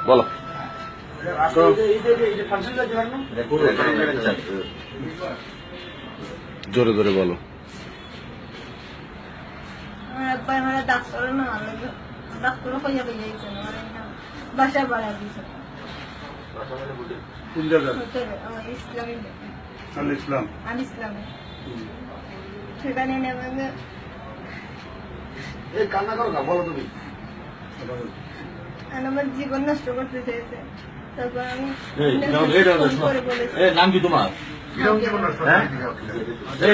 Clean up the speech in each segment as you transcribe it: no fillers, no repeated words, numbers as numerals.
বলো। জোরে জোরে বলো। বাসা বাড়া দিয়েছে ইসলামে সেখানে নেবে কান্না করো না, বলো তুমি। আমার জীবন নষ্ট করতে চেয়েছে। তারপর আমি নাম কি তোমার?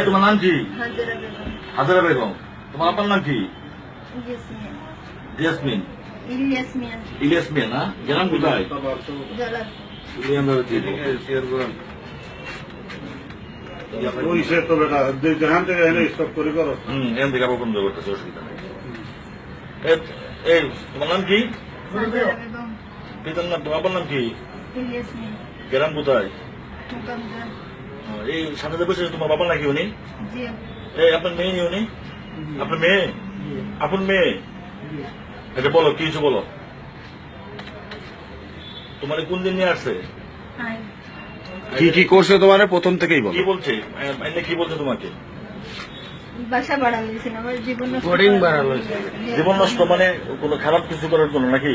তোমার নাম কি? হাজারা বেগম। তোমার আপনার নাম কি? ইয়াসমিন। ইলিয়াস মিয়া না? গ্রাম কোথায়? এখান থেকে আবার বন্ধ করতেছে, অসুবিধা নেই। তোমার নাম কি? পিতার নাম, তোমার নাম কি? গ্রাম কোথায়? এই সাথে বসে তোমার বাবা নাকি উনি? এই আপনার মেয়ে নি উনি? আপনার মেয়ে? আপনার মেয়ে? এটা বলো, কি কিছু বলো। তোমার কোন দিন নিয়ে আসছে? কি কি করছে তোমার প্রথম থেকেই বলো। কি বলছে? কি বলছে তোমাকে? বাসা বাড়া হয়েছিল, আমার জীবন নষ্ট। জীবন নষ্ট মানে কোনো খারাপ কিছু করার জন্য নাকি?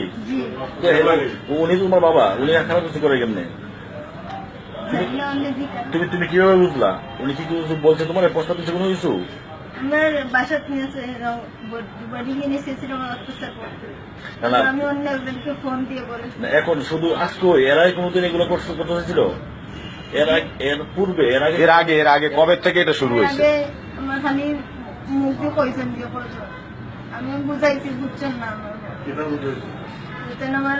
উনি তোমার বাবা, উনি খারাপ কিছু করে কেমনে? তুমি তুমি কিভাবে বুঝলা? উনি কি কিছু বলছে তোমার? প্রস্তাব দিচ্ছে কোনো কিছু? আমার বাসা বাড়ি নিয়ে এসেছিল আমি অন্য একজনকে ফোন দিয়ে বলেছি। এখন শুধু আজকে এরাই কোনোদিন এগুলো করতে হয়েছিল? এর পূর্বে এর আগে কবে থেকে এটা শুরু হয়েছে? আমার খালি মুখ দিয়ে কইছেন দিয়ে বলছো, আমি বুঝাইছি, বুঝছেন না। আমার আমার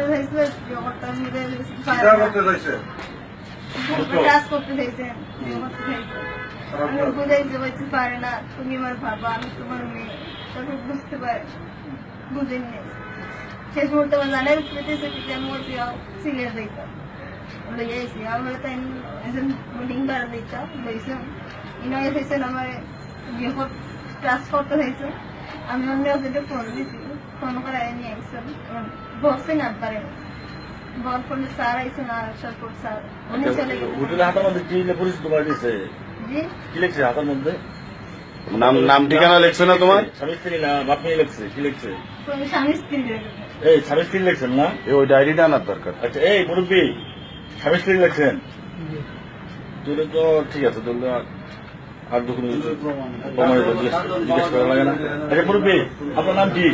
কাজ করতে চাইছেন, আমি বুঝাইতে পারছি পারে না, তুমি আমার বাবা, আমি তোমার মেয়ে, তখন বুঝতে পারে, বুঝেননি। শেষ মুহূর্তে আমার জানার পেতেছে আমি বলছি সিরিয়াস দিতাম লইয়াছি আমার তাই মিটিং করা দিতাম লইছেন ইনয় হয়েছেন আমার ক্লাস করতে হয়েছে। আমি অন্য ওদেরকে ফোন দিয়েছি, ফোন করে নিয়ে আসছেন, বসে না পারে বল ফোনে স্যার আইসেন, আর সরপুর স্যার উনি চলে গেলেন। হোটেলের হাতের মধ্যে কি পুলিশ তোমার দিচ্ছে? কি লিখছে হাতের মধ্যে? নাম ঠিকানা লিখছে না তোমার? স্বামী স্ত্রী না বাপ মেয়ে লিখছে? কি লিখছে? স্বামী স্ত্রী। এই স্বামী স্ত্রী লিখছেন না? ওই ডায়েরিটা আনার দরকার। আচ্ছা, এই মুরব্বী স্বামী স্ত্রী লিখছেন? তুলে তো ঠিক আছে, তুলে আর দুঃখ জিজ্ঞেস করা লাগে না। আচ্ছা মুরব্বী, আপনার নাম কি?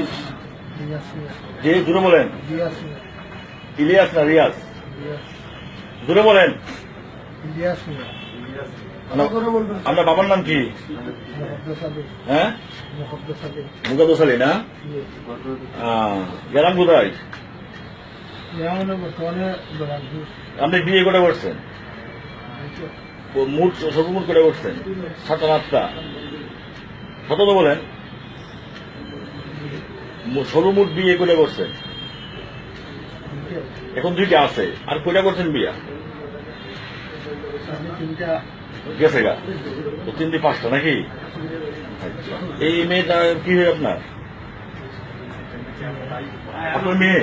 জি, দূরে বলেন। ইলিয়াস না রিয়াজ? দূরে বলেন। আপনার বাবার নাম কি? হ্যাঁ, মুকাদ্দাস আলী না? গ্রাম কোথায়? আপনি বিয়ে করে করছেন? সর্বমোট করে করছেন 7টা 8টা? কত তো বলেন? সর্বমোট বিয়ে করে করছেন? এখন 2টা আছে, আর কয়টা করছেন বিয়া? গেছে গা তো 3 5টা নাকি? এই মেয়েটা কি হয় আপনার? আপনার মেয়ে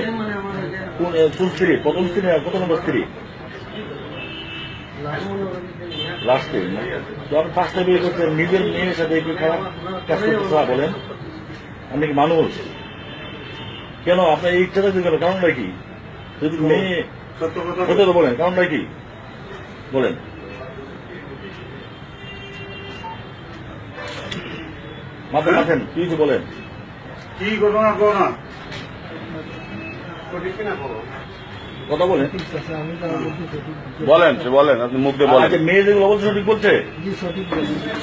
কোন স্ত্রী? প্রথম স্ত্রী না কত নম্বর স্ত্রী? লাস্টে। তো আপনি 5টা বিয়ে করছেন, নিজের মেয়ের সাথে একটু খারাপ কাজ করতে বলেন? আপনি কি মানুষ? কেন আপনার এই ইচ্ছাটা গেল? কারণটা কি? যদি মেয়ে সত্য কথা বলেন, কারণটা কি বলেন? মাথেন কি কিছু বলেন? কি করবো না করো না, কথা বলেন। বলেন আপনি মুখ দিয়ে বলেন। মেয়ে যেগুলো বলছে সঠিক বলছে?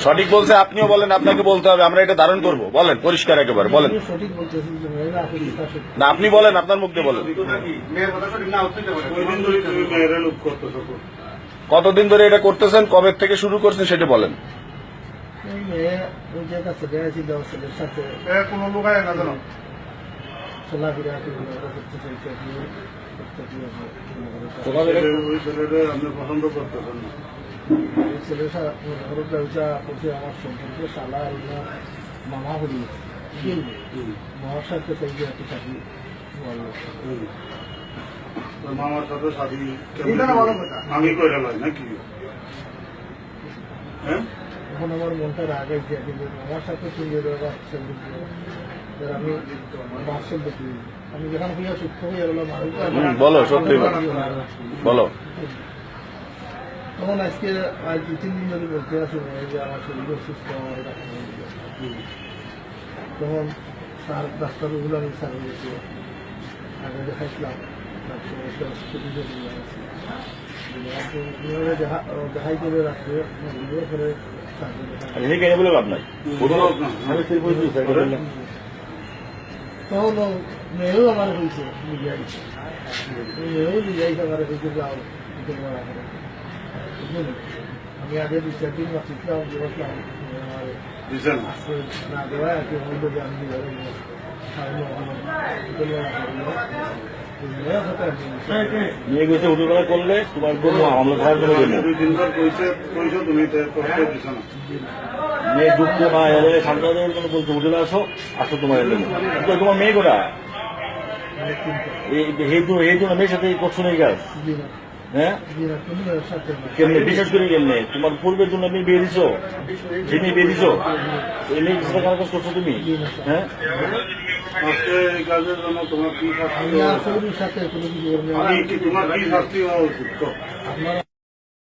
সঠিক বলছে, আপনিও বলেন, আপনাকে বলতে হবে, আমরা এটা ধারণ করবো। বলেন পরিষ্কার একেবারে বলেন। না আপনি বলেন, আপনার মুখ দিয়ে বলেন। কতদিন ধরে এটা করতেছেন, কবে থেকে শুরু করছেন সেটা বলেন। কোনো লোক আয় না জানো আপনি পছন্দ করতেছেন না? ছেলেটা আমার সম্পর্কে সালা মামা করি মহার সাথে থাকি তোর মামার সাথে শাদি এটা না ভালো কথা। আমি কইরা লাই নাকি হ্যাঁ এখন আমার মনটা রাগ আছে কিন্তু আমার সাথে তুমি আমি বাসল দেখি আমি যেখান হইয়া সুস্থ হয়ে গেলাম বলো, সত্যি বলো। বলো। তখন আজকে আজ 2-3 দিন ধরে বলতে আসি যে আমার শরীর অসুস্থ আমার এটা তখন স্যার ডাক্তারগুলো আমি স্যার বলেছি আগে দেখাইছিলাম দেখাই করে রাখবে করে এই কেন বলে লাভ নাই স্বামী স্ত্রী পরিচয় স্যার বললেন না। তখন মেয়েও আমার হয়েছে মিডিয়াই মেয়েও মিডিয়াই আমার হয়েছে যাও আমি আগে 2-4 দিন বাঁচিয়েছিলাম বসলাম আমার দিছেন না দেওয়া আর কি বললো যে আমি নিয়ে গেছে উঠোবেলা করলে তোমার কোনো আমরা খাওয়ার জন্য দেবো 2 দিন পর কইছো তুমি তো কষ্ট দিছ না মেয়ে যুক্ত না এলে সান্ত্বনা দেওয়ার জন্য বলছে উঠে আসো আসো তোমার দেবো কিন্তু তোমার মেয়ে কোটা এই জন্য মেয়ের সাথে করছো না এই কাজ হ্যাঁ কেমনি বিশেষ করে কেমনে তোমার পূর্বের জন্য মেয়ে বিয়ে দিছো যে মেয়ে বিয়ে দিছো এই মেয়ে সাথে কাজ করছো তুমি হ্যাঁ আজকে এই কাজের জন্য তোমার কি শাস্তি আমি হওয়া আর শরীরের সাথে কোনো কিছু আমি কি তোমার কি শাস্তি হওয়া উচিত তো আপনারা